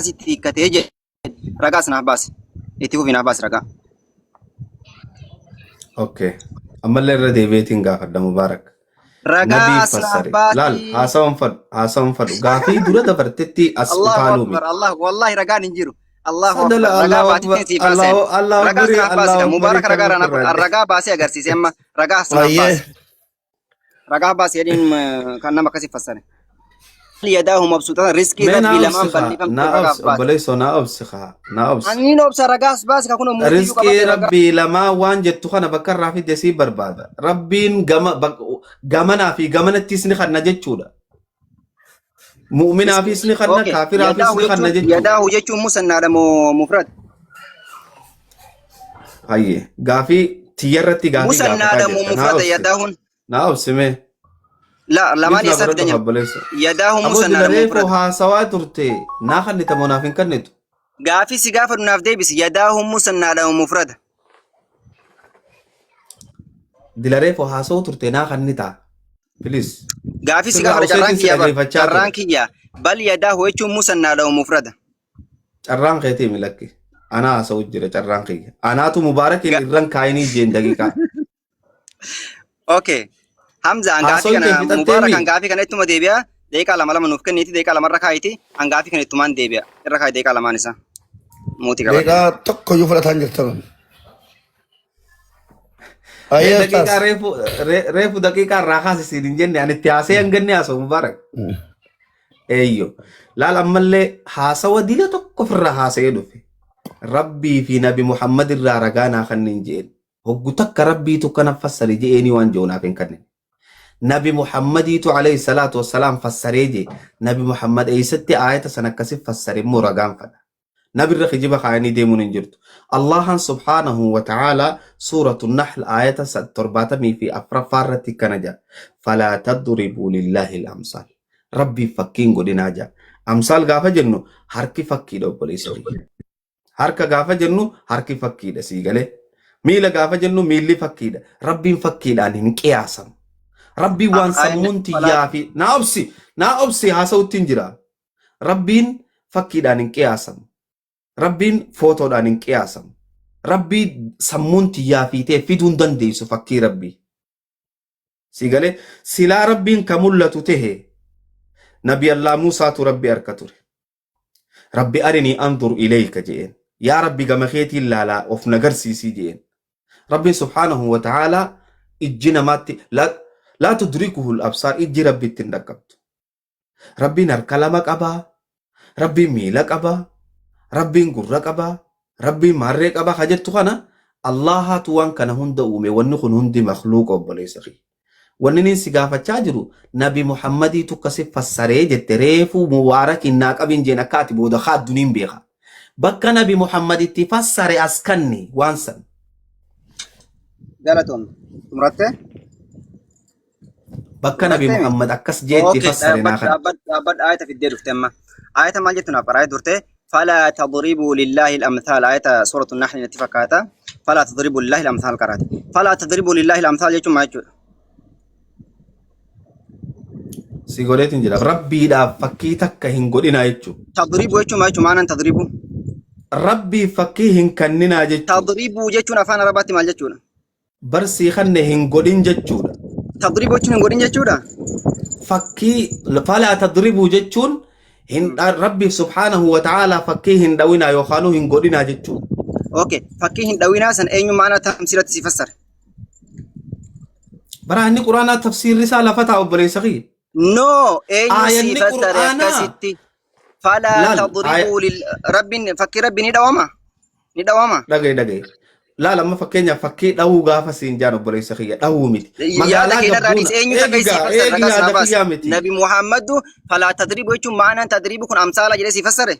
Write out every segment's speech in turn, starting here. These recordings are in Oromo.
ستي كتيجي رقاس نحباس يتيو في نحباس رقا اوكي اما اللي ردي بيتين قافد مبارك نبي رقاس فسري لال نحباسي هاسون فد غافي دورة دبرتتي الله اسفالومي أكبر الله والله رقا ننجرو الله صدق أكبر رقا الله باتي اكبر تنسي باسين الله رقاس اكبر نحباسي الله لا اكبر مبارك رقا كم رنا كل فرد الرقا باسي أجرسي سيما رقاس طيب نحباس رقا باسي يدين كان نما كسي فسري يداه مبسوطة رزقي ما ربي لمن بني ناوبسخا فم رقا ناوبس باس بليسو ناوبسخا ناوبس أني نوبس رقاس باس كأكون موتيو رزقي كبتي رقا ربي لما وان جتو خنا بكر رافي دسي بربادا ربين غمنا في غمنا تسني خنا جتشودا مؤمنا في سني خنا أوكي كافر في سني خنا جتشو يداه يجون مسنا مفرد هاي غافي تيرتي غافي مسنا غافتا دمو جتا مفرد ناوبس يداه ناوبس مي لا لما بيفنا يسافر برد دنيا خبليسو يداه ابو مسنا دمو دلاريفو مفرد ها سوا ترتي ناخن نتمنافين كنتو غافي سيغافر ناف ديبس يداه مسنا دمو مفرد دلاريفو ها سوا ترتي ناخن نتا بليز غافي سرع سيغافر وسيتين جرانكي يابر سرعي جرانكي يا بل يداه يجون مسنا دمو مفرد carraan keetii milakki anaa haasa'u jira carraan kiyya anaatu mubaarakin irran kaayinii jeen daqiiqaa اوكي حمزه ان غافي haasawi kee كان fixattee مبارك mi ان غافي كان اتما ديبيا دقيقه لما نوفك نيتي دقيقه لما ركايتي ان غافي كان اتمان ديبيا ركاي دقيقه لما نسا موتي كبر دقيقة تكو يفرط هنجرتهم أيه daqiiqaa أستاذ reefu daqiiqaa irraa kaasisiin hin jenne ani itti haasee hanganni haasa'u mubaarak eeyyo laal ammallee haasawa dila tokko ofirraa haasa'ee dhufe rabbii fi nabi muhammad irraa ragaa naa kanneen jeen hoggu takka rabbiitu kana fassari je'eenii waan joonaaf hin kanneen nabi muhammadiitu alayhi salaatu wassalaam fassaree jee nabi muhammad eeysatti aayata san akkasif fassare immoo ragaan fadha nabi irra kijiba kaayanii deemuun hin jirtu allahan subhaanahu wa ta'aalaa suuratu nahl aayata torbaatamii fi afraffaa irratti kana jaa falaa tadribuu lillaahi al-amsaal rabbii fakkiin godhinaa jaa amsaal gaafa jennu harki fakkiidha obboleessa harka gaafa jennu harki fakkiidha sii galee miila gaafa jennu miilli fakkiidha rabbiin fakkiidhaan hin qiyaasamu rabbiin waan sammuun tiyyaa fi naa obsi haasa'uttiin jira rabbiin fakkiidhaan hin qiyaasamu rabbiin footoodhaan hin qiyaasamu rabbii sammuun tiyyaa fiitee fiduu hin dandeessu fakkii rabbii sii galee silaa rabbiin ka mul'atu tahe nabi allaa muusaatu rabbi harka ture rabbi arinii andur ilayka jeen yaa rabbi gama keetiin laalaa of nagarsiisii jeen rabbi subhaanahu wa ta'aalaa ijji namaatti laa tudrikuhu al-absaar ijji rabbi ittiin dhaqqabdu rabbiin harka lama qabaa rabbiin miila qabaa rabbiin gurra qabaa rabbiin maarree qabaa ka jettu kana allahaatu waan kana hunda uume wanni kun hundi makhluuqa obboleessa kee wanni nin si gaafachaa jiru nabi muhammadiitu akkasi fassaree jette reefuu mubaarakin naa qabin jeen akka ati booda kaadduniin beeka bakka nabi muhammaditti fassare as kanni waan san غلطون مرته bakka nabi muhammad akkas jeetti fassare naa kan أبد آية في الدير فتما آية ما جتنا فرأي درته فلا تضربوا لله الأمثال آية سورة النحل نتفكاتا فلا تضربوا لله الأمثال كرات فلا تضربوا لله الأمثال يجوا ما يجوا si godheetin jira rabbiidhaaf fakkii takka hin godhinaa jechuun تضربوا يجوا ما يجوا معنا تضربوا rabbii fakkii hin kanninaa jechuun تضربوا يجوا أفان رباتي ما يجوا barsii kanne hin godhin jechuudha تضربوا يجوا نقولين يجوا fakkii falaa tadribuu jechuun hin rabbi subhaanahu wa ta'aalaa fakkii hin dhawinaa yookaanuu hin godhinaa jechuudha اوكي فكيه دوينا سن اينو معنا تمثيلات سيفسر bara inni quraanaa tafsiirri isaa lafa taa'u obboleessa kiyya نو اينو آية سيفسر القرآن. كستي فلا لا، تضربوا رب فكي ربي ندوما dhagaye laala amma fakkeenyaaf fakkii dhawuu gaafa siin jaan obboleessa kiyya dhawuu miti يا كده رئيس اينو تكاي سيفسر ركاس نباس eegigaa miti نبي محمد فلا تضربوا يجوا معنا تضريبكم امثال جلي سيفسر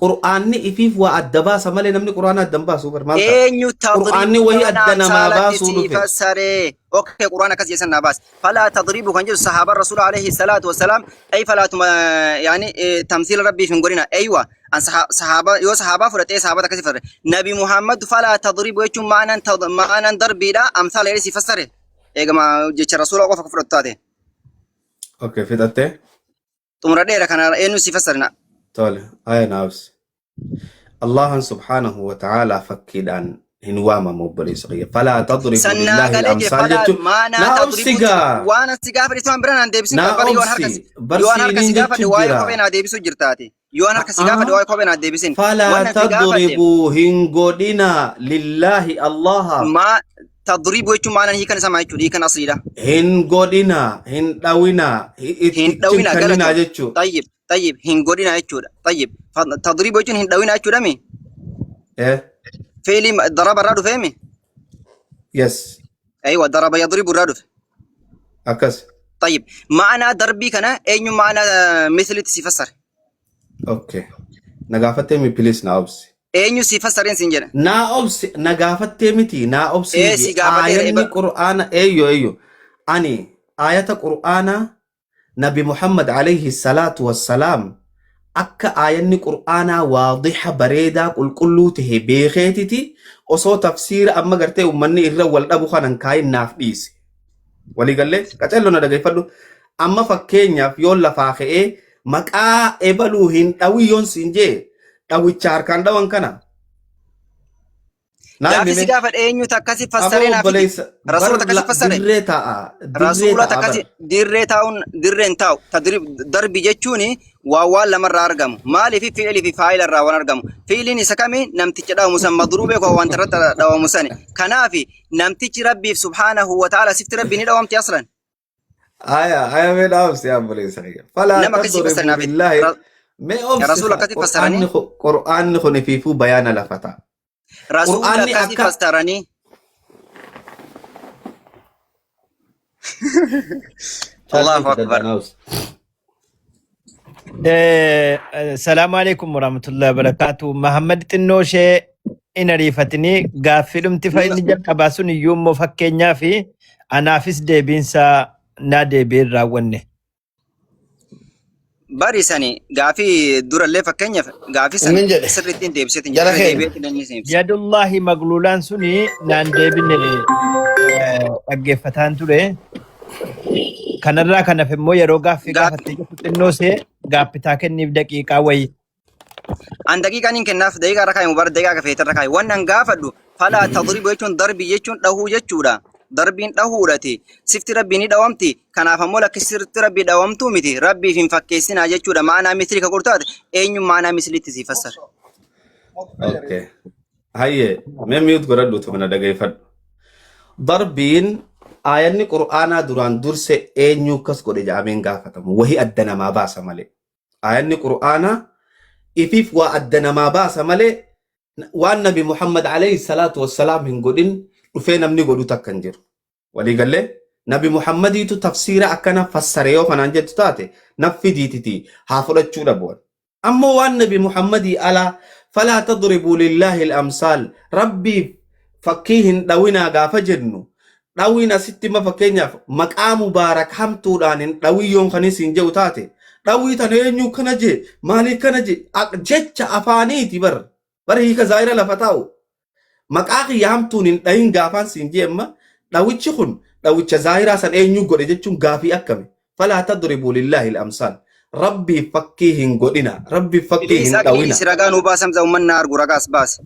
qur'aanni ifiif waa adda baasa malee namni qur'aana adda hin baasu bar maal ta'a اينو qur'aanni wahii تضربوا adda namaa امثال baasuu dhufe سيفسر اوكي قران كذا يسن نباس فلا تضربوا كان الصحابه الرسول عليه الصلاه والسلام اي فلا يعني تمثيل ربي في غورينا ايوه ان صحابه يو صحابه فرتي صحابه كذا فر نبي محمد فلا تضربوا يجوا معنا ضرب لا امثال يلي سيفسر يا جماعه جيش الرسول وقف فرتاده okay fidhattee تمر دير كان اينو سيفسرنا طالع آية ناوس الله سبحانه وتعالى فكيدان هنواما مبلي صغير فلا تضربوا سنة لله قال الأمثال فلا جتو ما نا نا تضربوا أبسيغا وانا سيغا فريسان بران عند ديبسين نا كبر يوان هركس أبسي يوان هركس برسينين سيغا جتو فدي واي جرا كوبين ديبسو جرتاتي يوان هركس سيغا فدي أه واي كوبين ديبسين فلا وانا سيغا فدي تضربوا هنغودنا لله الله ما تضربوا يچو معنى هي كان سما يچو دي كان اصلي ده هنغودنا هنداوينا هين اتشم دوينا كننا غلطون جتو طيب طيب هين غودينا يچو طيب تضربوا يچو هين دوينا يچو دمي إيه فعلي ضرب الرادو فهمي يس ايوه ضرب يضرب الرادو أكس طيب معنى ضربي كان اينو معنى مثل تسيفسر أوكي نغافتي مي بليس نا أبسي اينو سيفسرين سنجنا na obsi na gafatte miti na obsi ايه je سي غافدي ayanni qur'ana eyo ani ayata qur'ana nabi muhammad alayhi salatu wassalam akka ayanni qur'ana wadiha bareda qulqullu tahe beekhetiti oso tafsir amma garte ummanni irra wal dhabu kanan kayin naaf dhiise wali galle qacello na dhaggeeffadhu amma fakkeenyaaf yoo lafaa ka'ee maqaa ebaluu hin dhawiyyoon siin jee dhawicha harkaan dhawan kana غافي سي غافد اينو تكاسي فسرين أبو افيتي بليس رسول تكاسي فسرين دريتا رسول بر تكاسي ديرين تاو تدريب ضرب جچوني واوال لمر ارغم مالي في فعل في فاعل الراون ارغم فعلني سكمي نمتي داو مسن مضروب كو وانت داو مسن كنافي نمتي ربي سبحانه وتعالى سفت ربي نداومتي اصلا آية من أوس يا بليس فلا نما كسي تضربوا فسرنا بالله ما أوس رسول كاسي فسرني قرآن نخو نفيفو بيان لفتا رسول قرآن كاسي أكا فسرني الله اكبر السلام عليكم ورحمة الله وبركاته محمد تنوشي إن ريفتني غافلم تفاين جاك باسون يوم مفكينيا في أنا فيس ديبينسا نادي بير راوني bari sani gaafii durallee fakkeenyaaf gaafii san Inin jedhe. sirriitti deebisee Jara keenya. deebi'ee dandeessu ibsa. يد الله مغلولان سني نان ديبين أجفتان تولي كان الرا كان في مو يرو غافي Gaaf- غافتي تنوسي غافي تاكن نبدأ كيكا وي An daqiiqaan hin kennaaf daqiiqaa irra kaa'imu bara daqiiqaa kafeetii irra kaa'i. Waan an gaafadhu falaa tadribu jechuun darbii jechuun dhahuu jechuudha. Darbiin dhahuudhati. Sifti rabbii ni dhawamti. Kanaaf ammoo lakkisi sirriitti rabbii dhawamtuu miti. Rabbiif hin fakkeessinaa jechuudha. Maanaa misrii ka gurtaate eenyuun maanaa misliitti sii fassara. أوكي هاي ما ميوت قردو تمنا دقيفة ضربين آياني قرآن دوران درس أينيو كس قد جامين غافتم وهي أدنا ما باس مالي آياني قرآن إفيف وأدنا ما باس مالي والنبي محمد عليه الصلاة والسلام من قدين وفين أمني قدو تكنجر ولي قال لي نبي محمد يتو تفسير أكنا فسريو فنانجل تتاتي نفي ديتي حافظة چولا بول أما والنبي محمد على فلا تضربوا لله الأمثال ربي فكيهن دوينا غافا جنو دوينا ستي ما فكينيا مقام مبارك حمتو دانين دوي يوم خنيسين جو تاتي دوي تنينيو كنجي مالي كنجي جيتش أفانيتي بر هيك زايرة لفتاو مقاقي يامتونين داين غافان سينجي أما دوي تشخن دوي تشزايرة سن اينيو غوري جيتشون غافي أكامي فلا تضربوا لله الأمثال ربي فكيهن غودينا ربي Idris فكيهن aqlii دوينا dhisi ragaa nuu baasamsa uummanni argu ragaas baasi.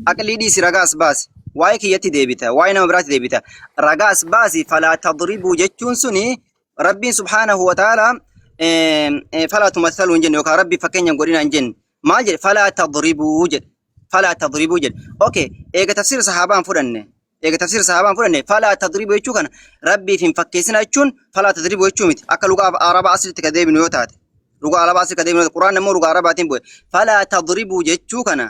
Aqlii dhisi ragaas baasi. Waa'ee kiyyatti deebita. Waa'ee nama biraatti deebita. Ragaas baasi falaa tadribuu jechuun suni rabbiin subhaanahu wa ta'ala falaa tumathaluu hin jenne yookaan rabbi fakkeenya hin godhina hin jenne. Maal jedhe falaa tadribuu jedhe. Falaa tadribuu jedhe. Okay eega tafsira sahaabaan fudhanne. Eega tafsira sahaabaan fudhanne falaa tadribuu jechuu kana rabbiif hin fakkeessina jechuun falaa tadribuu jechuu miti. Akka lugaa arabaa aslitti ka deebinu yoo taate. Rugaa alabaa asii kadeemnu Quraan immoo rugaa arabaatiin bu'e. Falaa tadribuu jechuu kana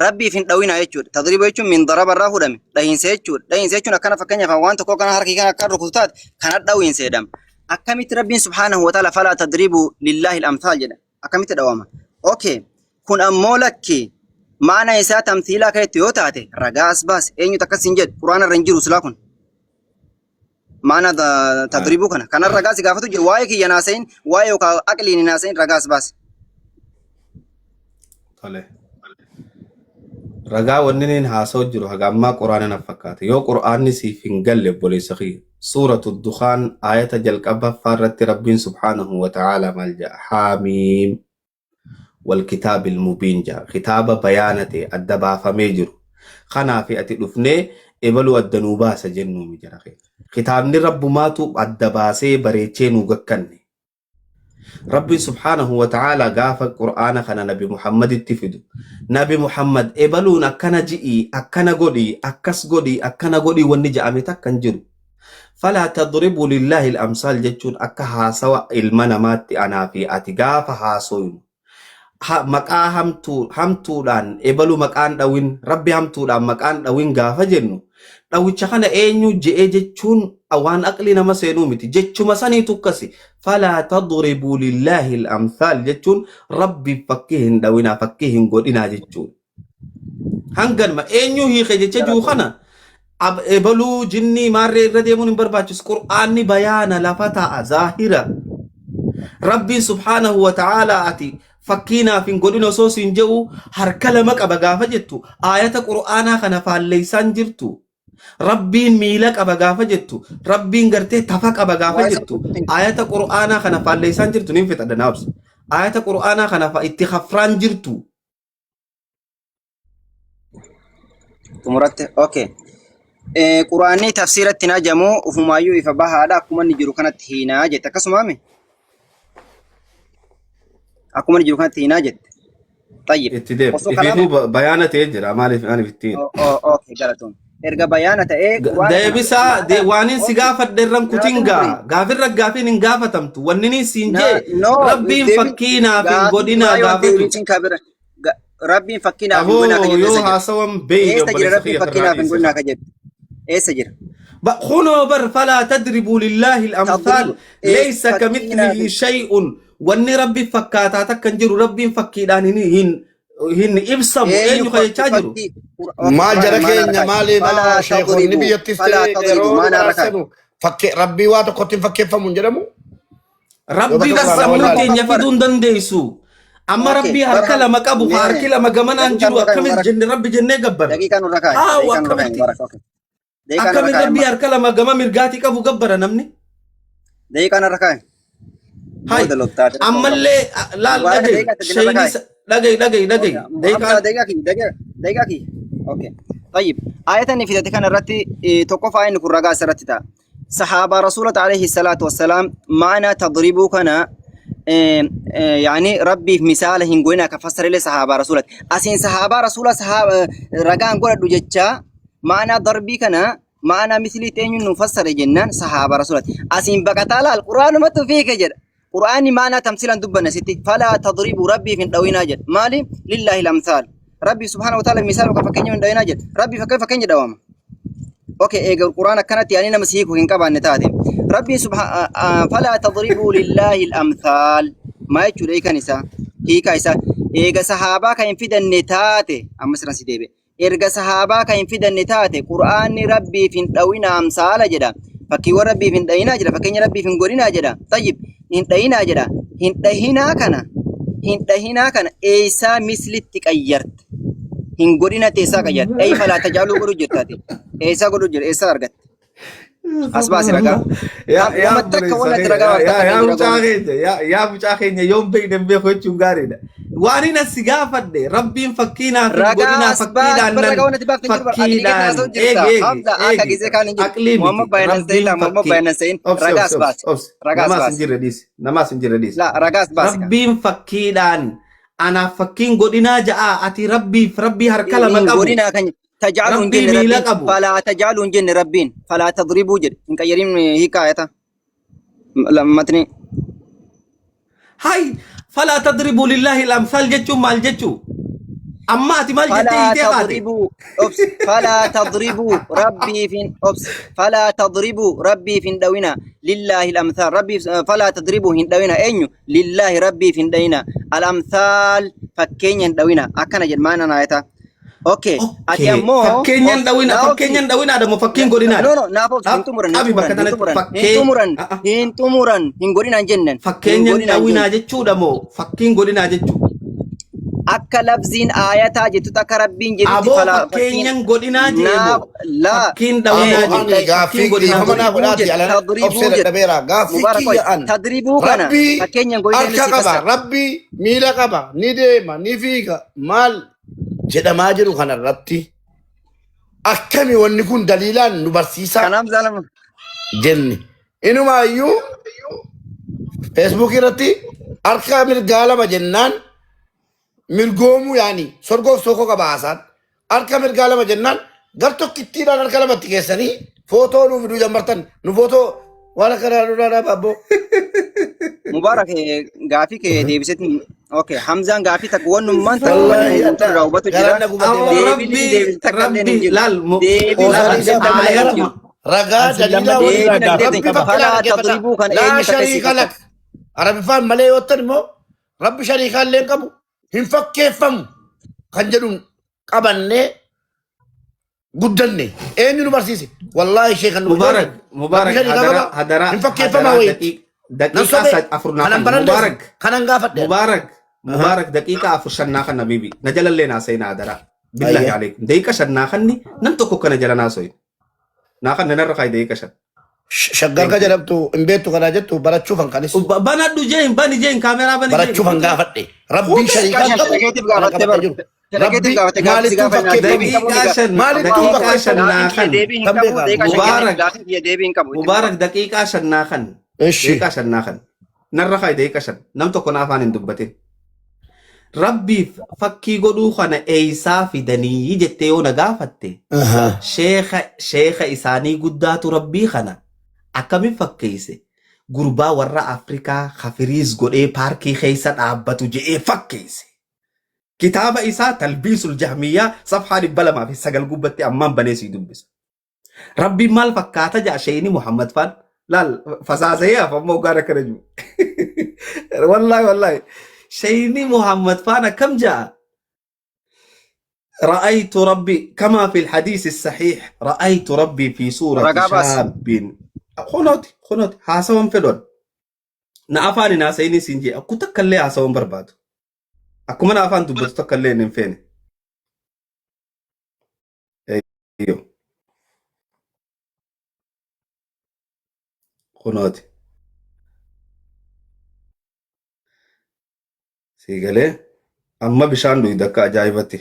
rabbiif hin dhawinaa jechuudha. Tadribuu jechuun min daraba irraa fudhame. Dhahiinsa jechuudha. Dhahiinsa jechuun akkana fakkeenyaaf waan tokko kana harkii kana akka rukutu taate kana dhawiinsa jedhama. Akkamitti rabbiin subhaanahu wa ta'ala falaa tadribuu lillaahi al-amthaal jedha. Akkamitti dhawama. Okay. Kun ammoo lakki maana isaa tamthiilaa ka'etti yoo taate ragaas baas eenyutu akkas hin jedhu Quraan irra hin jiru silaa kun. Mana tadribuu kana ragaas gaafatu jiru waa'ee kiyya naasayin waa'ee yookaan aqliin naasayin ragaas baas. Tole. Ragaa wanni niin haasoo jiru haga ammaa quraana na fakkaate yoo quraanni siif hin galle obboleessa kiyya suuratu dukhaan aayata jalqabaffaa irratti rabbiin subhaanahu wa ta'aalaa maal jedha haamiim والكتاب المبين جا كتاب بيانته الدبا فميجر خنا في أتلفني إبلو الدنوبا سجنو مجرخي كتاب رب ماتو الدبا سي بريتشين وغكني ربي سبحانه وتعالى قاف القرآن خنا نبي محمد اتفدو نبي محمد إبلو أكنا جئي أكنا قولي أكس قولي أكنا قولي ونجا أمتك كنجرو فلا تضربوا لله الأمثال جتشون أكها سواء المنامات أنا في أتقاف هاسوين مقا همتو دان إبلو مقان داوين ربي همتو دان مقان داوين غافا جنو داوي چخانا إنيو جئي جتشون أوان أقلي نما سينو متي جتشو مساني تكسي فلا تضربوا لله الأمثال جتشون ربي فكيهن داوينا فكيهن قدنا جتشون هنگن ما إنيو هي خجي جو خانا ab ebalu jinni marre irra deemuun hin barbaachisu qur'aanni bayaana lafa ta'a zaahira rabbiin subhaanahu wa ta'aalaa ati fakkiinaaf hin godhin osoo siin jedhu harka lama qaba gaafa jettu aayata qur'aanaa kana faalleeysaan jirtu rabbiin miila qaba gaafa jettu rabbiin gartee tafa qaba gaafa jettu aayata qur'aanaa kana faalleeysaan jirtu nin fixadha naabs aayata qur'aanaa kana itti khafraan jirtu Tumuratti okay. Quraanni tafsiiratti najamu ufumayyuu ifa bahaadha akkuma inni jiru kanatti hiinaa jette akkasumaame akkuma inni jiru kanatti hiinaa jette tayyib ittidee ifiitu bayaana ta'ee jira maaliif ani fittiin okay galatoon erga bayaana ta'ee deebisa waanin si gaafadhe irran kutingaa gaafirra gaafiin hin gaafatamtu wanni siin jee rabbiin fakkiinaaf hin godhinaa gaafatu rabbiin fakkiinaaf hin godhinaa ka yoo haasawan beeyne rabbiin fakkiinaaf hin godhinaa ka jedhu سجر خنو بر فلا تضربوا لله الأمثال ليس كمثله شيء واني ربي فكاتاتك كنجر ربي فكيدان هن إبسم أين يخي تاجروا ما جرك إن مالي ما شيخ النبي يتستيرون فك ربي واتو كنت فكي فمنجرمو ربي قسمت يفيدون دنديسو أما ربي هركلا مكابو هركلا مكمان أنجروا أكمل جن ربي جنة قبر دقيقة نركاي أكمل ربي هركلا مكمان مرقاتي كابو قبر نمني دقيقة نركاي هاي أما اللي لا لقي شيء لقي دقيقة أوكي طيب آية في ذلك الرتي توقف عين كرجاء سرتها صحابة رسول عليه الصلاة والسلام معنا تضربوا كنا يعني ربي في مثال هنقولنا كفسر لي صحابة رسولك أسين صحابة رسول صحابة رجاء نقول دوجتشا معنا ضربي كنا معنا مثل تين نفسر جنان صحابة رسولك أسين بقتال القرآن ما تفيك جد قرآن معنا تمثيلا دبنا ستي فلا تضربوا ربي في دوينا جد مالي لله الأمثال ربي سبحانه وتعالى مثال وكفكني من دوينا جد ربي فكني دوام اوكي ايه القرآن كانت يعني نمسيك وين كبا نتادم ربي سبحانه فلا تضربوا لله الأمثال ما يجري هيك نساء هيك إسا إيه صحابة كاين في النتاتة أما سرنا سيدي إرجع صحابة كاين في النتاتة قرآن ربي في دوينا أمثال جدا فكي وربي في دوينا جدا فكني ربي في غورينا جدا طيب هندهينا جدا هندهينا كان إيسا مثل تكيرت هنغورينا تيسا كيرت أي فلا تجعلوا غرو جرتاتي إيسا غرو جر إيسا أرغت أسباسي رقا يا مجاخين يوم بين بيخو تشونغارينا وانينا سيغافت دي ربين فكينا في غورينا فكينا محمد بيان سين رقا أسباسي نما سنجر رديس لا رقا أسباسي ربين فكينا أنا فكين غورينا جاء أتي ربي هركلا مقابو تجعلون جن ربين فلا تجعلون جن ربين فلا تضربوا جن إنك يرين هكاية لما تني هاي فلا تضربوا لله الأمثال جتشو مال جتشو أما أتي مال جتشي فلا تضربوا ربي في فلا تضربوا ربي في دوينا لله الأمثال ربي فلا تضربوا هندوينا أينو لله ربي في دوينا الأمثال فكين دوينا أكنا جرمانا نايتا اوكي اتيامو فكين دوينا ada mau fakin godina no nafo hintumuran hingorina jennen fakin dawina jechu da mo fakin godina jechu akka labziin aayataa jettu takka rabbiin jedhutti Aboo fakkiin fakkeenyan godhinaa naa jeebo. la Fakkiin Amo dhawinaa ani jeebo. Fakkiin gaafii godhinaa dhiifama godhinaa. godhaati alana tadribuu obsee jedhu dadhabeera gaafii mubarak koy kiyya'an tadribuu kana rabbii fakkeenyan godhee harka si qaba fassara rabbii miila qaba ni deema ni fiiga maal jedhamaa jiru kanarratti akkami wanni kun daliilaan nu barsiisa kanaaf zaalama jenne inumaayyuu feesbuuk irratti harka mirgaa lama jennaan mirgoomuu yaani sorgoof sokoo qaba haasaan harka mirgaa lama jennaan gar tokkittiidhaan harka lamatti keessanii footoo nuuf fiduu jammartan nu footoo waan akka raaduu babboo mubarak gaafii kee deebisetti okay hamzaan gaafii takka wannummaan takka wallahi wanni irraa hubatu jira garanna gubatee Aboo ba'a deebiin deebis takka illee hin rabbi jiru laal deebiin qoosanii deebis takka illee hin ayatuma jiru ragaa dalilaa deebiin waliin deebis rabbi qaba fakkii falaa dhaggeeffata tadribuu kana laa eenyu takka si shariika lak fakkata arabifaan malee yoottan immoo rabbi shariikaa illee hin qabu hin fakkeeffamu kan jedhuun qabannee guddanne eenyu nu barsiise wallahi sheekan nu Mubarak, Mubarak, hadara, hin fakkeeffamaa hadara, wayiti nan daqiiqaa sobe afur kanan naakan. baranne Mubarak, kanan gaafadhe Mubarak, Mubarak, daqiiqaa afur shannaa kan nabibi. Na jalallee naa seenaa hadara. Billahi ayya alaikum. Daqiiqa shannaa kan ni nam tokko kana jala naa soyin. Naa kan nanarra kaayi daqiiqa shan. shaggar ka jedhamtu hin beektu kanaa jettu barachuufan kanis Banadhu jeen, bani jeen, kaameraa bani jeen. barachuufan gaafadhe rabbiin shariikaa Kashan qabu shalakeetiif kana gaafattee qabatee baru jiru shalakeetiif rabbi gaafatte gaafii si maalittuu gaafa deebii hin qabu Daqiiqaa shan, maalittuu daqiiqaa fakkeeffamu shannaa kan. deebii hin kan qabu beekaa deeqa shan Mubarak, gaafii kiyya deebii hin qabu itti Mubarak, mubarak daqiiqaa shannaa kan. eshi Daqiiqaa shannaa kan. Narra kaayi daqiiqa shan. Nam tokko naa afaan hin dubbatin. Rabbiif fakkii godhuu kana eeysaa fidanii jettee yoo na gaafatte sheeka isaanii guddaatu rabbii kana akkamiin fakkeesse gurbaa warra Afrikaa hafiriis godhee paarkii keessa dhaabbatu je'ee fakkeesse. Kitaaba isaa talbiisul jahmiyyaa safhaa 209 gubbatti ammaan banee sii dubbisa. Rabbiin maal fakkaata jaa sheeyni Muhammad faan laal fasaasee afammoo gaara kana jiru. Wallahi. شيني محمد فانا كم جاء رأيت ربي كما في الحديث الصحيح رأيت ربي في صورة رقابة شاب خنوتي حاسوان فدون نافاني ناسيني سنجي أكو تكالي حاسوان بربادو أكو من أفان تبت تكالي نمفيني ايو خنوتي سيقالي أما بشان لو يدكا أجايبتي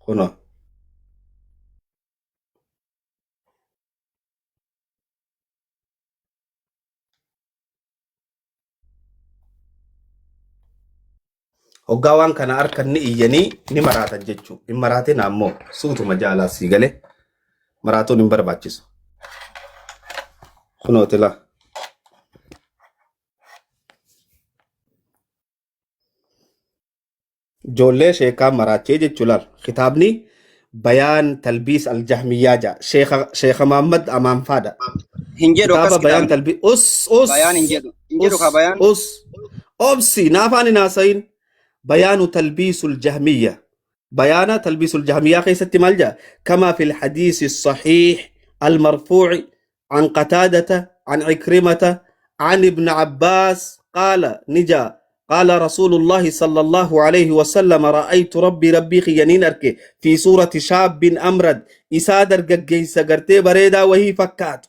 خنو hoggaawwan kana harkan ni iyyanii ni maraatan jechuu hin maraatin ammoo suutuma jaalaa sii galee maraatuun hin barbaachisu kunooti la ijoollee sheekaa maraachee jechuu laal kitaabni bayaan talbiis aljahmiyyaa jaa sheeka Muhammad Amaan faadha hin jedhu kitaaba akkas bayaan kitaabni talbiis bayaan hin jedhu ka bayaan obsi naafaan hin haasayin بيان تلبيس الجهمية بيان تلبيس الجهمية قيست ملجأ كما في الحديث الصحيح المرفوع عن قتادة عن عكرمة عن ابن عباس قال نجا قال رسول الله صلى الله عليه وسلم رأيت ربي خيانين أركي في صورة شاب أمرد إسا درقق جيسا قرتي بريدا وهي فكات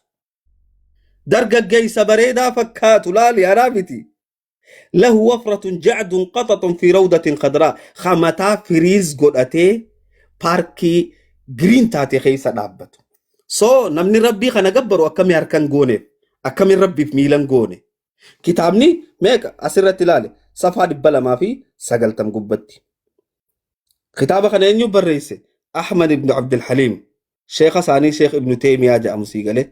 درقق جيسا بريدا فكات لا لي أرابتي له وفرة جعد قطط في روضة خضراء خمتا فريز قدأتي باركي جرين تاتي خيسا دابت نمني ربي خنا قبر وكمي هركان قوني أكمي ربي في ميلان قوني كتابني ميكا أسرة تلالي صفحة دبلا ما في سقلتم قبتي كتابة خنا ينيو بريسي أحمد بن عبد الحليم شيخ ثاني شيخ ابن تيمية جاء موسيقى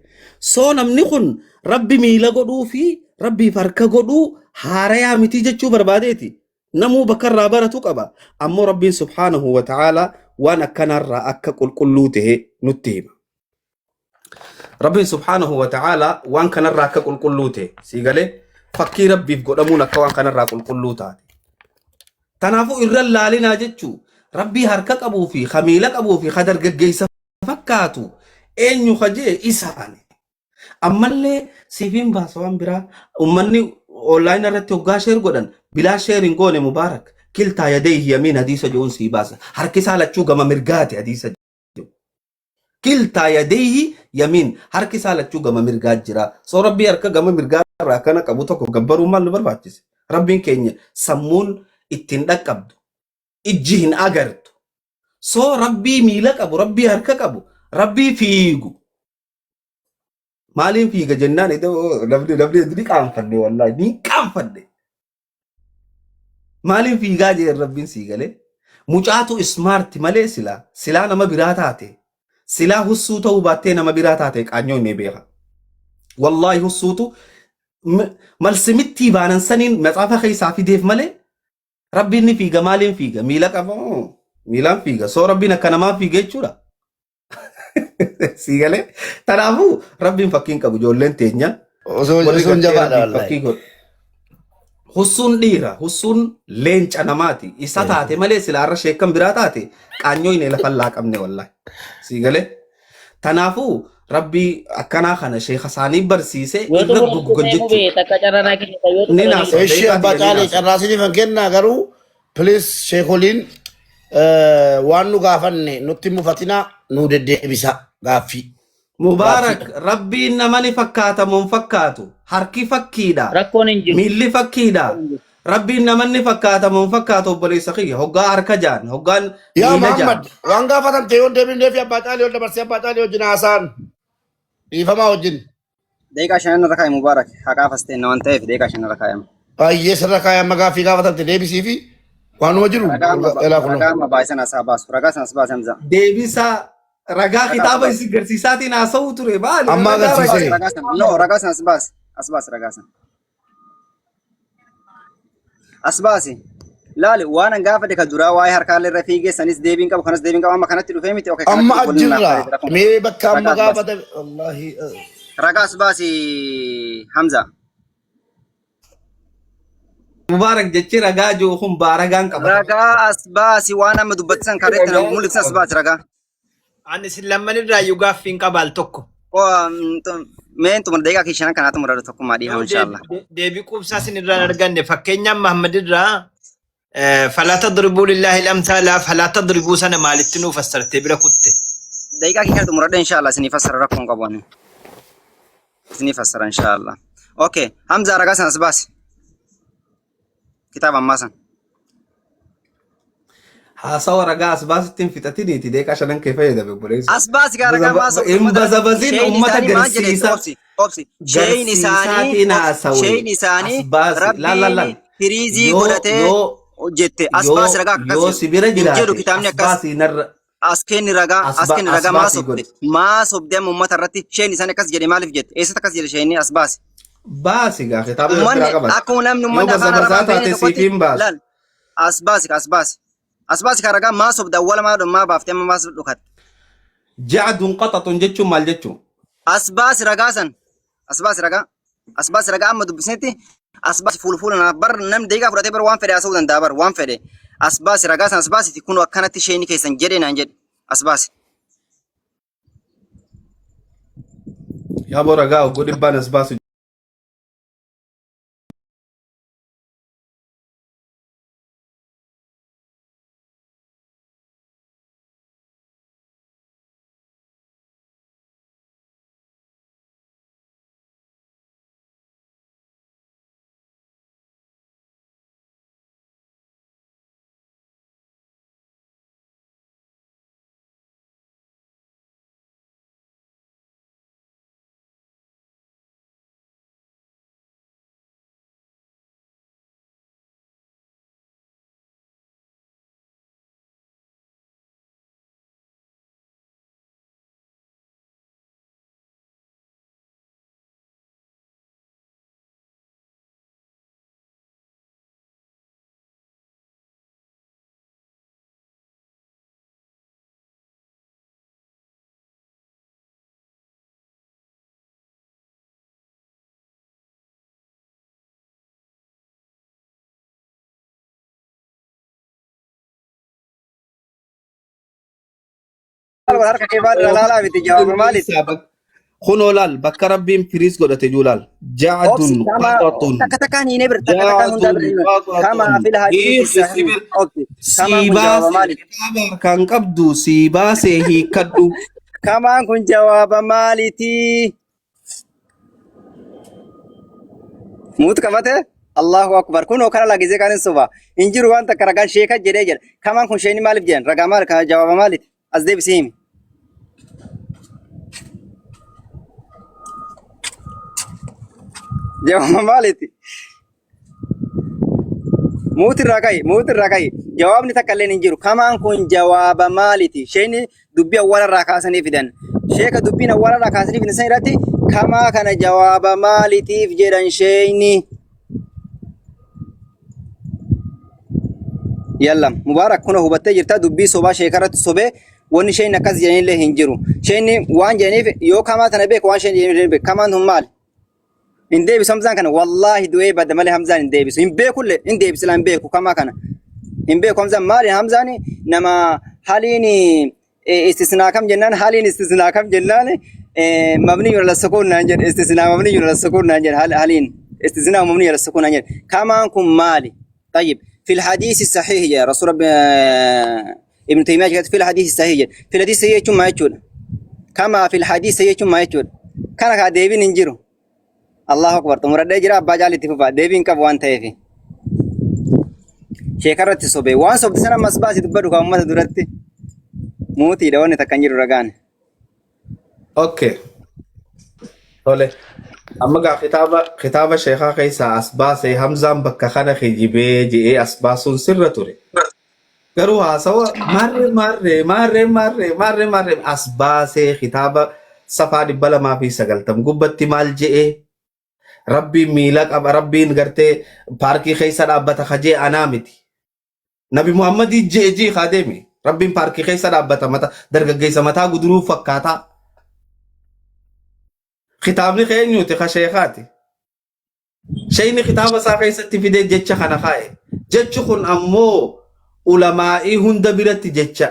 نمني خن ربي ميلا قدو في ربي فركا قدو هاريا متي جچو برباديتي نمو بكر رابرتو قبا امو ربي سبحانه وتعالى وانا كنر اكا قلقلوته نتيم ربي سبحانه وتعالى وان كنر اكا قلقلوته سيغلي فكي ربي فقدمونا كوان كنر قلقلوته تنافو الرلالنا جچو ربي هركا قبو في خميلك ابو في خدر قجيس فكاتو اين يخجي إساني أما اللي سيفين باسوان برا أماني أونلاين رتي وغاشر قدن بلا شيرين قول مبارك كلتا يديه يمين حديث جون سيباسا حركي سالة شو قم مرقاتي حديث كلتا يديه يمين حركي سالة شو قم مرقات جرا سو ربي أركا قم مرقات راكنا كبوتو كبرو مال برباتيس ربي كينيا سمون اتندك عبدو اجيهن اغرتو سو ربي ميلك ابو ربي هركك ابو ربي فيغو مالين فيغا جنان ايدو لبدي دي كان فدي والله دي كان فدي مالين فيغا جي ربي سيغله مچاتو سمارت مالي سلا نما براتاتي سلا حسوتو باتي نما براتاتي قانيو نيبيها والله حسوتو ملسمتي بانن سنين مصافه خيسا في ديف مالي ربي ني فيغا مالين فيغا ميلك ابو ميلان فيغا سو ربي نكنا ما فيغا يچورا سيغله تنافو ربي فكين كبو جولن تينيا Usun jabaadha wallahi. حسون ديرا حسون لينچ اناماتي اساتاتي مالي سلار شيكم براتاتي قانيو ني لفلاق امني والله سيغله تنافو ربي اكنا خنا شيخ حساني برسيسه Yoo ايغا xumuratu غوغجچو deemuu beekta akka carraa naa kennitan yoo نينا xumuranii Eshi abbaa caalee carraasanii kan kennaa garuu please sheekoliin waan nu gaafanne nutti mufatinaa nu deddeebisa gaaffii. مبارك ربي نماني فكاتا من فكاتو حركي فكيدا rakkoon hin jiru. ميلي فكيدا ربي نماني فكاتا من فكاتو بلي سخي هوغا حركا جان هوغان Yaa ميلا جان Muhammad waan gaafatan ta'e yoon deebinee fi abbaa caalee yoon dabarsee abbaa caalee wajjin haasaan dhiifamaa wajjin. دقيقة عشان أنا ركاي مبارك حقا فستين وانت في دقيقة عشان أنا Baay'ee sirra kaayaan gaaffii gaafatan ta'e deebisii fi waanuma jiru elaa kunoo. ركاي ما بايسنا ساباس ركاي سنسباس همزة ديبسا رغا خطابة اسي گرسيساتي ناسو توري بالي أما رغا گرسيسي. رغا. ركاي سن نو ركاي سنسباس أسباس ركاي سن أسباسي لا وانا قافة ديك الدرا واي هركال الرفيق سنس ديبين كاب خنس ديبين كاب أما كانت تلوفيمتي أوكي Amma ajjirraa mee bakka amma gaafata wallaahi. ركاي أسباسي همزة مبارك جتشي رغا جو خم بارغان قبا ركاي أسباسي وانا مدبتسن كاريتنا مولك أسباس ركاي Ani sillaman irraa yoo gaaffiin qabaal tokko. مين تمر دقيقة كيشنا كانت تمر تكون مادي إن شاء الله Deebii quubsaa sin irraan arganne fakkeenyaan Mahammad irraa falaa tadribuu lillaahi al-amthaala falaa tadribuu sana maalitti nuu fassartee bira kutte. دقيقة كي كانت تمر إن شاء الله سنفسر رقم قباني سنفسر إن شاء الله أوكي همزة ركاي سنسباس كتاب أماسن حاسوا رغا اسباستين فتاتيني تي عشان كيف يدا ببوليس أسباس كاركا ما سو إن بزبزين أمتا جرسيسا أوبسي شيء نساني ربي فريزي قدته جت أسباس رجع يو سبيرا إنجيلو جراتي كتابني أكاس أسباسي نر أسكن رجع أسباسي ما صب دم أمتا رتي شيء نساني كاس جري مالف جت إيش تكاس جري شيء أسباس باسي غا خطاب من الفراغ أكون أمن يو من بزبزات تسيفين باس لا أسباس كاركا ما صب ده ولا ما بافتي ما صب لكات جعد انقطط جتشو مال جتشو أسباس رجاسن أسباس رجا أما دبسنتي أسباس فول أنا بر نم دقيقة فراتي بر وان فري أسود دابر وان فري أسباس رجاسن أسباس تكونوا كانت شيء نكيسن جري نانجد أسباس يا بو رغا وقول بان اسباسي الحركة كيف لا بتجاوب مالي خنو لال بك ربي فريز قد تجولال جعد أوكسي كما قطط تكتكان ينبر تكتكان هندا جعد بر كما في الحديث الصحيح أوكي كما كن جواب سيباس مالك كتابا كان قبدو سيباس هي كدو كما كن جواب مالتي موت كمته الله أكبر كونوا كلا لجزء كان الصبا إنجيل وان تكرجال شيخ جريجل كما كن شيني مالك جن رجع مالك جواب مالك أزدي بسيم جواب مالتي موت الركاي جواب نتكلم إنجيل كما كن جواب مالتي شيني دبي أول الركاسني فدان شيخ دبي أول الركاسني في نسيرتي كما كان جواب مالتي في جيران شيني يلا مبارك كنا هو بتجرتا دبي صبا شيكرت صبه وني شيء نكاز جاني له هنجرو شيء وان جاني يو كما تنبيك وان شيء جاني بك كمان هم مال إن دي بسمزان كان والله دوي بعد مال همزان إن دي بس إن بيكل إن دي بسلام بيكو كما كان إن بيكو همزان مال همزاني نما حاليني استثناء كم جنان حالين استثناء كم جنان مبني على السكون نانجر استثناء مبني على السكون نانجر حالين استثناء مبني على السكون نانجر كما كم مالي طيب في الحديث الصحيح يا رسول رب ابن تيمية قال في الحديث الصحيح في الحديث الصحيح ثم يقول كما في الحديث الصحيح ثم يقول كان قاعد ديبين انجرو الله اكبر تمر دجرا باجالي تفبا ديبين كب وان تيفي شيكرت صوبي وان صوب سنه مسباس دبدو كما درت موتي دون تكنجر رغان اوكي طيب أما خطابة شيخا كيسا أسباس همزام بكا خانا خجيبه جي أسباس سر توري قروها سوا مر أسباس خطابة صفا دبلا ما في سقلتم قبت مال جي ربي ميلك أب ربي نغرتي باركي خيسا أبتا خجي أنامتي نبي محمد جي خادمي ربي باركي خيسا أبتا متا درگا گيسا متا قدرو فكاتا خطابني خير نيوتي خشيخاتي شيني خطابة ساقي ستفيدي جتش خنخاي جتش خن أمو علمائي هند برت جتش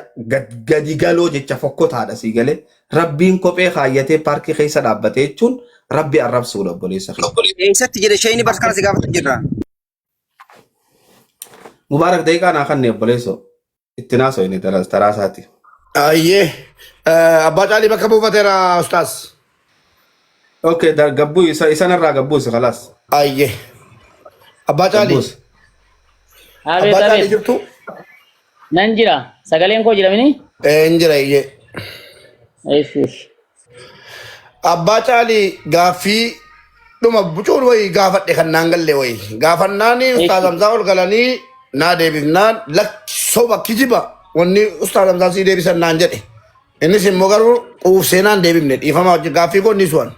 قدي قالو جتش فكوت هذا سيقالي ربين كوبي خايتي باركي خيسا دابتي چون ربي الرب سولو بولي سخي اي ست جدي شيني بس كان سيغافت جرا مبارك دايقا ناخن نيبوليسو اتناسو اني تراساتي ايه ابا علي بكبو فترة استاذ اوكي دا قبو يسان الرا قبو خلاص ايه ابا علي قبوس Abe ابا علي tabe جبتو nan jira sagalen ko jira mini انجرا ايه aish ابا علي غافي دوما بوچور وي غافت كان نانغل وي غافناني استاذ امزاول غلاني نا ديبنان لك صوبا كجيبا وني استاذ امزا سي ديبسن نانجدي اني سين موغارو او سينان ديبن يفما غافي كو نيسوان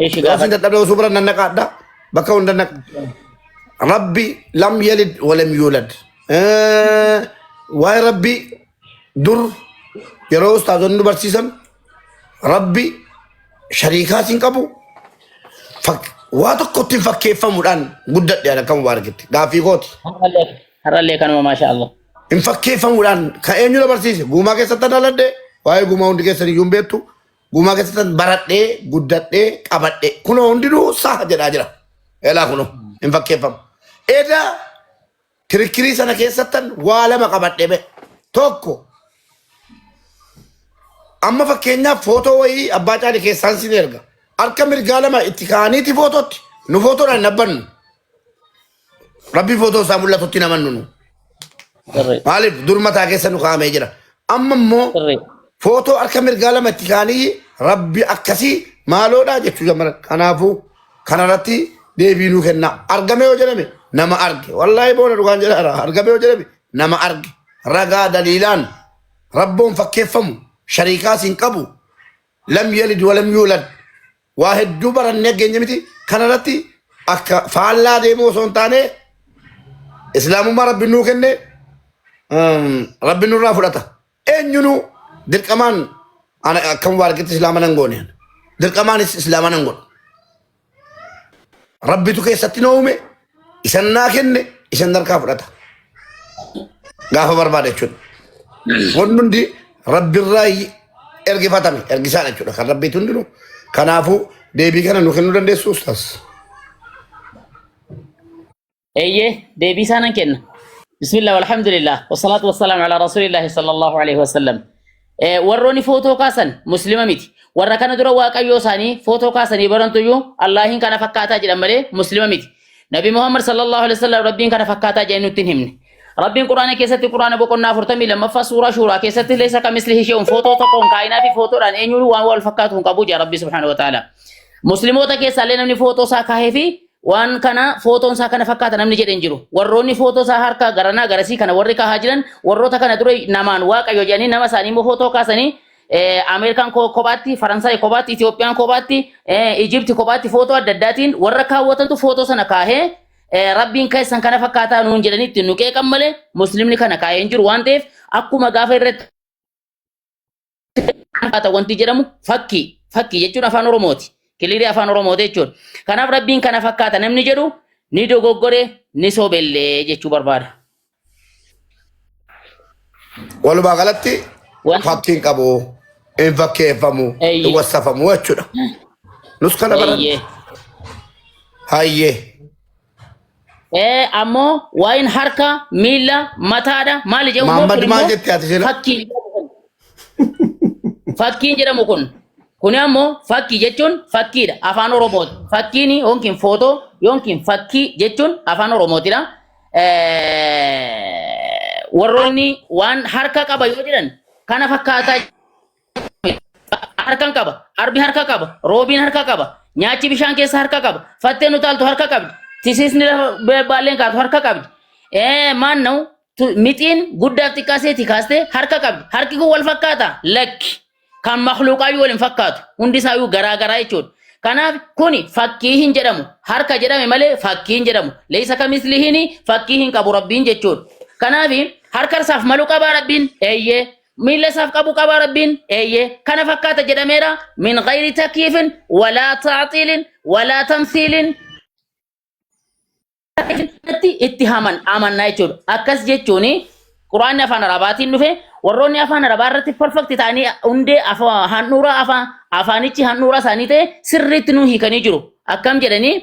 aish غافي gafa تدو سوبر ننكادا بكاو ندنك ربي لم يلد ولم يولد واي ربي در يرو استاذ برسيسن ربي شريكات انقبو فك واتو كنت فكيف فمودان غدت يا كم وارغت غافي غوت haralle kanuma masha Allah ان فكيف فمودان كاينو لا برسيس غوما كي ستان لدي واي غوما وندي كي سري يومبيتو غوما كي ستان براتدي غدتدي قبدي كونو وندو صح جدا الا كونو ان فكيف فم ادا كريكري سنه كي ستان ولا ما قبدي به توكو اما فكينا فوتو وي اباچا دي كي سانسينيرغا اركا مرغالما اتكاني تي فوتوت نو فوتو نبن ربي فوتو سامولا توتينا مننو sirri مالف درمتا كي سنو خامي جرا اما مو sirri فوتو اركا مرغالما اتكاني ربي اكسي مالو دا جتو جمر كنافو كنرتي ديبينو كنا ارغمي وجرمي نما ارغ والله بونا دوغان جرا ارغمي وجرمي نما ارغ رغا دليلان ربهم فكيفهم شريكات انقبوا لم يلد ولم يولد واحد دوبر النجن يمتي كنرتي اك فالا ديمو سونتاني اسلام ما رب نو كنه رب نو رافلتا انينو دل كمان انا كم واركت اسلام نغوني دل كمان اسلام نغون ربي تو كيستنومي اسنا كنه اسندر كافلتا غاف برباده چون وندي ربي الراي ارغي فاتامي ارغي سانا چون ربي تندلو Kanaafu deebii kana nu kennuu dandeessu ustaas. ايه دي بيسانا كنا بسم الله والحمد لله والصلاة والسلام على رسول الله صلى الله عليه وسلم وروني فوتو كاسن مسلمة ميتي ورا كان درو واقعيو ساني فوتو كاسن يبرنتو يو الله كان فكاتا جدا مالي مسلمة ميتي نبي محمد صلى الله عليه وسلم ربين كان فكاتا جدا نتنهمني ربين قرآن كيستي قرآن بقولنا فرتمي لما فسورة شورا كيستي ليس كمثله شيء فوتو تقون كائنا في فوتو ران إنيو وان والفكاتهم كابوجا ربي سبحانه وتعالى مسلموتا كيسا لنا من فوتو ساكاهي في وان كان فوتون سا كان فكاتا نمني جدين جرو وروني فوتو سا هاركا غرانا غرسي كان وريكا هاجران وروتا كان دري نامان واقعيو جاني نما ساني مو فوتو كاسني امريكان كوباتي فرنساي كوباتي اثيوبيان كوباتي ايجيبت كوباتي فوتو دداتين وركا وتنتو فوتو سنا كاهي ربين كايسان كان فكاتا نون جدني تنوكي كمله مسلمني كان كاهي انجر وانتيف اكو مغافرت kata wanti jedhamu fakki jechuun afaan oromooti kilirii afaan oromooti jechuun kanaaf rabbiin kana fakkaata namni jedhu ni dogoggore ni soobellee jechuu barbaada. Walumaa galatti Wan- fakkiin qabu hin fakkeeffamu Eeyyee. hin wassafamu jechuudha. Nus kana baranne. Eeyyee. Hayyee. Ammoo waa'in harka miila mataadha maali jedhamu Mahammad maal jetti ati sila? fakkiin jedhamu kun ammoo fakkii jechuun fakkiidha afaan oromooti fakkiin yookiin footoo yookiin fakkii jechuun afaan oromootidha warroonni waan harka qaba yoo jedhan kana fakkaataa harkan qaba arbi harka qaba roobiin harka qaba nyaachi bishaan keessa harka qaba fatteen utaaltu harka qabdi tisiisni baalleen kaatu harka qabdi maanna'u mixiin guddaaf xiqqaaseeti kaastee harka qabdi harki kun wal fakkaata lakki kan makluuqaayyuu wal hin fakkaatu hundi isaayyuu garaa garaa jechuudha kanaaf kuni fakkii hin jedhamu harka jedhame malee fakkii hin jedhamu leessa kamislihiin fakkii hin qabu rabbiin jechuudha kanaaf harka isaaf malu qabaa rabbiin eeyyee miila isaaf qabu qabaa rabbiin eeyyee kana fakkaata jedhameera min gayri takyiifin walaa taaxiilin walaa tamsiilin itti amannaa jechuudha akkas jechuun quraanni afaan arabaatiin dhufe warroonni afaan arabaa irratti perfekti ta'anii hundee handhuura afaanichi handhuura isaanii ta'e sirriitti nuu hiikanii jiru akkam jedhanii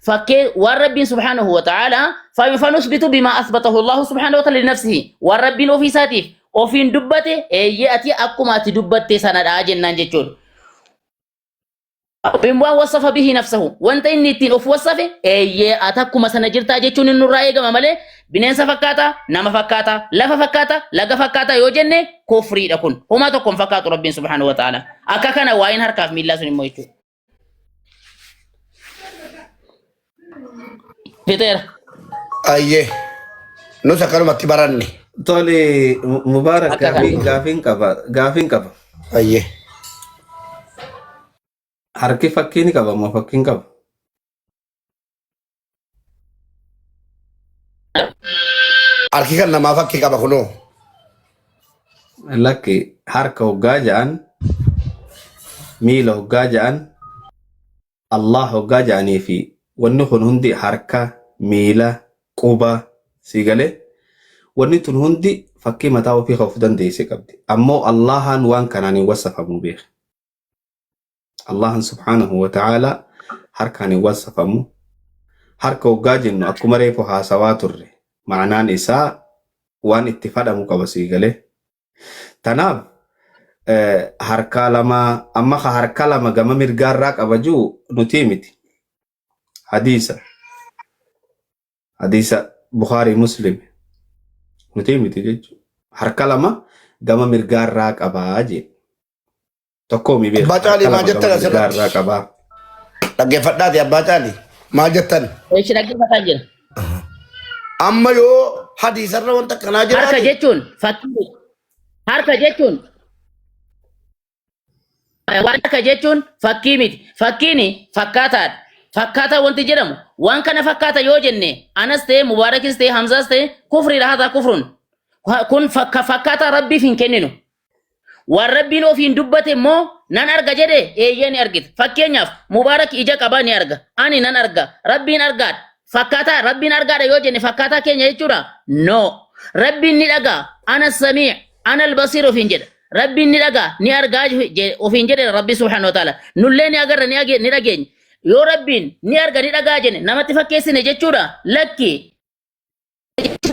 fakkee waan rabbiin subhaanahu wa ta'ala fanusbitu bimaa asbatahu allahu subhaanahu wa ta'ala linafsihi waan rabbiin ofii isaatiif ofiin dubbate eeyyee ati akkuma ati dubbatte sanadha jennaan jechuudha. Bimwaan wasafa bihi nafsahu wanta inni ittiin of wasafe eeyyee ati akkuma sana jirtaa jechuun inni nurraa eegama malee bineensa fakkaata nama fakkaata lafa fakkaata laga fakkaata yoo jenne kufriidha kun homaa tokkoon fakkaatu rabbiin subhaanahu wa ta'ala akka kana waa'in harkaaf miillaa sun immoo jechuudha. Fiteera. Hayyee. Nus akkanumatti baranne. Tole Mubaarak Akka kan- gaafiin qaba. Hayyee. Harki fakkii ni qaba moo fakkiin qaba? Harki kan namaa fakkii qaba kunoo. Lakki harka hoggaa ja'an, miila hoggaa ja'an, Allah hoggaa ja'anii fi wanni kun hundi harka, miila, quba si galee wanni tun hundi fakkii mataa ofii of dandeesse qabdi. Ammoo Allahan waan kanaan hin wasafamu beeka. Allahan subhaanahu wa ta'ala harkaan hin wasafamu. Harka hoggaa jennu akkuma reefu haasawaa turre ma'anaan isaa waan itti fadhamu qaba si galee. Tanaaf harka lama amma harka lama gama mirgaarraa qaba jiru nuti miti. Hadiisa Bukhari Muslim nuti miti jechuudha. Harka lama gama mirgaarraa qabaa jee. Tokko mi beeku. Abbaa Caalii maal jettan asirratti? Mirgaarraa qabaa. Dhaggeeffadhaati abbaa Caalii. Maal jettan? Eeshi dhaggeeffataa jira. Amma yoo hadiisarra wanta akkanaa Harka jiraate jechuun fakkii. Harka jechuun harka jechuun fakkii miti. Fakkiin fakkaataadha. Fakkaataa wanti jedhamu waan kana fakkaata yoo jenne anas ta'e mubaarakis ta'e hamzaas ta'e kufriidha hataa kufrun. Kun fakkaataa rabbiif hin kenninu. Waan rabbiin ofiin dubbate immoo nan arga jedhe eeyyee ni argita. Fakkeenyaaf mubaarak ija qabaa ni arga. Ani nan arga. Rabbiin argaadha. Fakkaataa rabbiin argaadha yoo jenne fakkaataa keenya jechuudha. No. Rabbiin ni dhagaa. Ana samii. Ana albasiir ofiin jedha. ربي نلقى نرجع وفين جد ربي سبحانه وتعالى نلني أجر نرجع يو ربي نرجع نرجع جن نما تفكر سنة جتورا لكي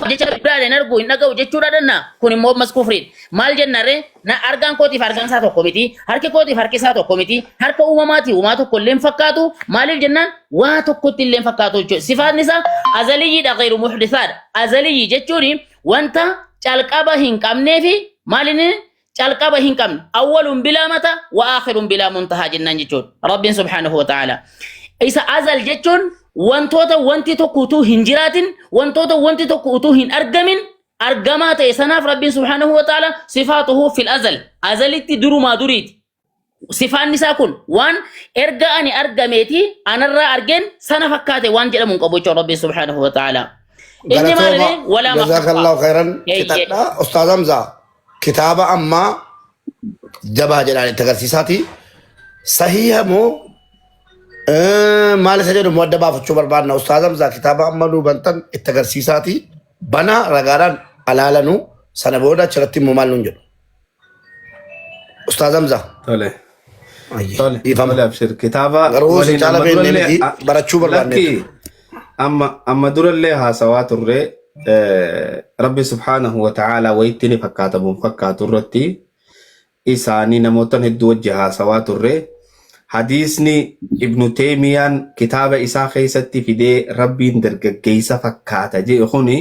jecha birade nargu inaga jechuudha danna kun immoo mas kufriin maal jennare na argaan kooti fargaan isaa tokko miti harki kooti farki isaa tokko miti harka uumamaati uumaa tokko illee fakkaatu maaliif jennaan waa tokkotti illee fakkaatu jechuudha sifaatni isaa azaliyyiidha ghayru muhdithaadha azaliyyi jechuun wanta calqaba hin qabnee fi maalini calqaba hin qabne awwalun bilaa mata wa aakhirun bilaa muntahaa jennaan jechuudha rabbiin subhaanahu wa ta'ala isa azal jechuun wantoota wanti tokko utuu hin jiraatin wantoota wanti tokko utuu hin argamin argamaa ta'e sanaaf rabbiin subhaanahu wa ta'ala sifaatuhu fil azal azalitti durumaa duriiti sifaan isaa kun waan erga ani argameeti anarraa argeen sana fakkaate waan jedhamu qabu jechuudha rabbiin subhaanahu wa ta'ala inni maali wala jazakallahu khairan kitadha ustaaz Hamza kitaaba amma jabaa jedhaan itti agarsiisaati sahiha moo maal isa jedhu adda baafachuu barbaadna ustaaz Hamza kitaaba amma nu bantan itti agarsiisaati bana ragaadhaan alaalanu sana booda achirratti immoo maal nuun jedhu ustaaz Hamza Tole. ifama Tole abshir kitaaba garuu waliin sechaala amma beeknee durallee miti barachuu barbaanne lakki amma durallee haasawaa turre rabbi subhaanahu wa ta'ala wayitti ni fakkaatamuun fakkaatu irratti isaanii namootan hedduu wajji haasawaa turre hadiisni ibnu teemiyaan kitaaba isaa keessatti fidee rabbiin dargaggeessa fakkaata jedhe kuni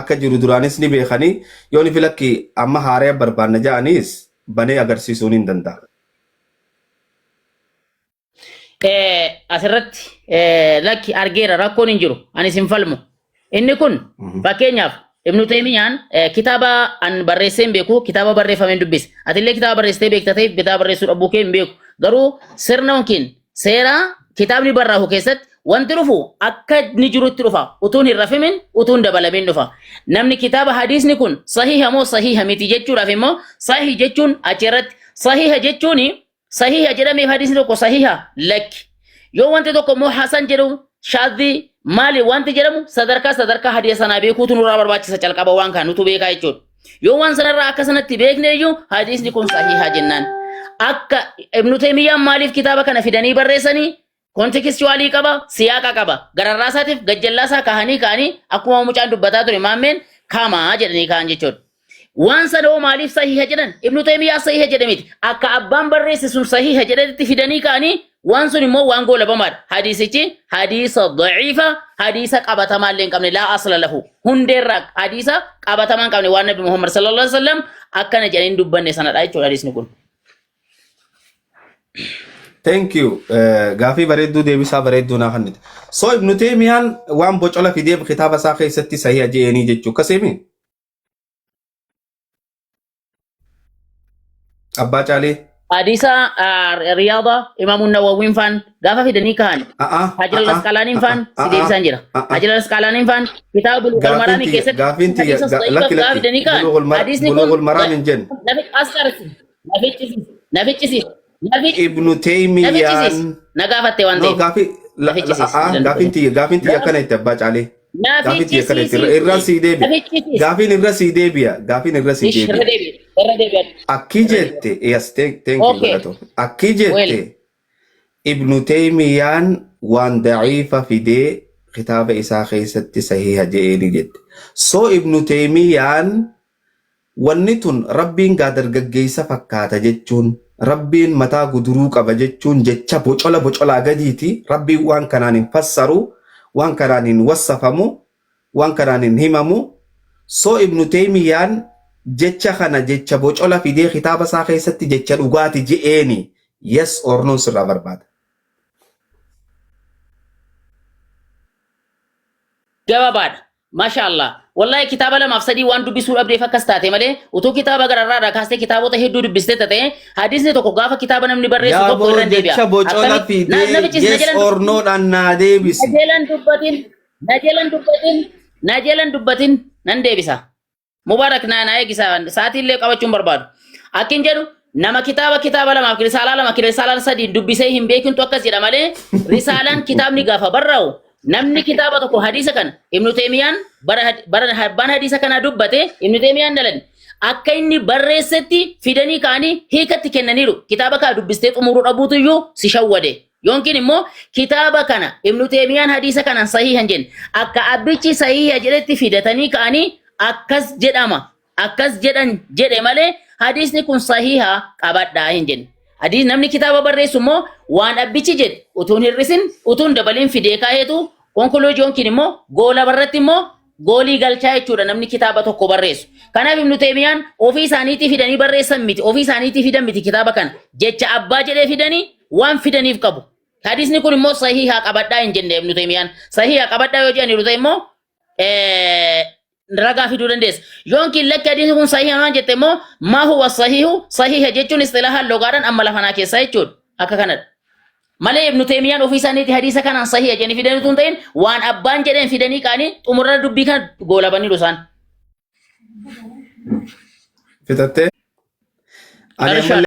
akka jiru duraanis ni beekanii yoon filakki amma haaree barbaanna ja'anis banee agarsiisuun hin danda'a. asirratti lakki argeera rakkoon hin jiru ani sin falmu inni kun fakkeenyaaf ibnu teemiyaan kitaaba an barreessee hin beeku kitaaba barreeffameen dubbise atillee kitaaba barreessitee beekta ta'eef kitaaba barreessuu dhabuu kee hin beeku garuu sirna yookiin seera kitaabni barraahu keessatti wanti dhufu akka ni jirutti dhufa utuun hin rafimin utuun dabalamin dhufa namni kitaaba hadiisni kun sahiha moo sahiha miti jechuudhaaf immoo sahih jechuun achirratti sahiha jechuuni sahiha jedhamee hadiisni tokko sahiha lakki yoo wanti tokko immoo hasan jedhu shaadhi maali wanti jedhamu sadarkaa hadiisa sanaa beekuutu nurraa barbaachisa calqaba waan kan nutu beekaa jechuudha yoo waan sanarraa akka sanatti beekne iyyuu hadiisni kun sahiha jennaan akka ibnu teemiyyaan maaliif kitaaba kana fidanii barreessanii kontekstuwaalii qaba siyaaqa qaba gararraa isaatiif gajjallaa isaa kaa'anii akkuma mucaan dubbataa ture maammeen kamaa jedhanii kaa'an jechuudha waan sanoo maaliif sahiha jedhan ibnu teemiyyaa sahiha jedhamiti akka abbaan barreesse sun sahiha jedhanitti fidanii kaa'anii waan sun immoo waan goolabamaadha hadiisichi hadiisa daciifa hadiisa qabatamaa illee hin qabne laa asla lahu hundeerraa hadiisa qabatamaa hin qabne waan nabi muhammad sallallahu alaihi wasallam akkana jedhanii dubbanne sanadha jechuudha hadiisni kun. Thank you. Gaafii bareedduu deebisaa bareedduu naa kennite. So ibnu teemiyaan waan bocola fidee kitaaba isaa keessatti sahiha jedhanii jechuu akkasimi. Abbaa Caalee. Hadiisa riyaada imaamu nawawiin faan gaafa fidanii kaa'an hajjala lasqalaaniin faan si deebisaan jira hajjala lasqalaaniin faan kitaaba buluugul maraamii keessatti gaafiin tiyya lakki gaafa fidanii kaa'an hadiisni kun buluugul maraam hin jennu. Nafichisiis Ibnu teemiyaan na gaafatte waan ta'eef gaafiin tiyya akkana itti abbaa Caalee. Gaafiin tiyya akkana itti irra sii deebi'a. Gaafiin irra sii deebi'a. Gaafiin irra sii deebi'a. Akki jette akki jette ibnu teemiyaan waan daciifa fidee kitaaba isaa keessatti sahiha jedhanii jette. So ibnu teemiyaan wanni tun rabbiin gaa dargaggeessa fakkaata jechuun rabbiin mataa guduruu qaba jechuun jecha bocolaa gadiiti rabbiin waan kanaan hin fassaru waan kanaan hin wassafamu waan kanaan hin himamu. So ibnu teemiyaan jecha kana jecha bocola fidee kitaaba isaa keessatti jecha dhugaati je'eeni yes or no sirraa barbaada. Gabaabadha. Mashaallah. Wallahi kitaaba lamaaf sadii waan dubbisuu dhabdeef akkas taate malee utuu kitaaba gararraadhaa kaastee kitaabota hedduu dubbistee ta'e hadiisni tokko gaafa kitaaba namni barreessu tokko irra deebi'a. Jecha bocola fidee yes or no dhaan naa deebisi. Najeelan dubbatin nan deebisa. Mubarak na eegisa sa'aatillee qabachuun barbaadu. Akkin jedhu nama kitaaba lamaaf risaalaa sadii dubbisee hin beekintu akkas jedha malee risaalaan kitaabni gaafa barraa'u namni kitaaba tokko hadiisa kana ibnu teemiyaan bara hadiisa kana dubbate ibnu teemiyaan dalan akka inni barreessetti fidanii kaanii hiikatti kennaniiru. Kitaaba kana dubbistee xumuruu dhabuutu iyyuu si shawwade. Yookiin immoo kitaaba kana Ibnu Teemiyaan hadiisa kanaan sahihan jenne akka abbichi sahiha jedhetti fidatanii kaanii akkas jedhama. Akkas jedhan jedhe malee hadiisni kun sahiha qabadhaa hin jenne. Hadiis namni kitaaba barreessu immoo waan abbichi jedhe utuun hir'isin utuun dabaliin fidee kaayetu konkuluuji yookiin immoo goola barratti immoo goolii galchaa jechuudha namni kitaaba tokko barreessu. Kanaaf Ibnu Teemiyaan ofii isaaniitii fidanii barreessan miti. Ofii isaaniitii fidan miti kitaaba kana. Jecha abbaa jedhee fidanii waan fidaniif qabu. Hadiisni kun immoo sahiha qabadhaa hin jenne Ibnu Teemiyaan. Sahiha qabadhaa yoo jedhaniiru ta'e immoo ragaa fiduu dandeessa. Yookiin lakki hadiisni kun sahiha waan jette immoo maa huwa sahihu sahiha jechuun istilahaan logaadhaan amma lafanaa keessaa jechuudha. Akka kanadha. Malee Ibnu Teemiyaan ofii isaaniitii hadiisa kanaan sahiha jedhanii fidanii tun ta'in waan abbaan jedheen fidanii qaanii xumurra dubbii kana goolabaniiru isaan. Fitattee. Ani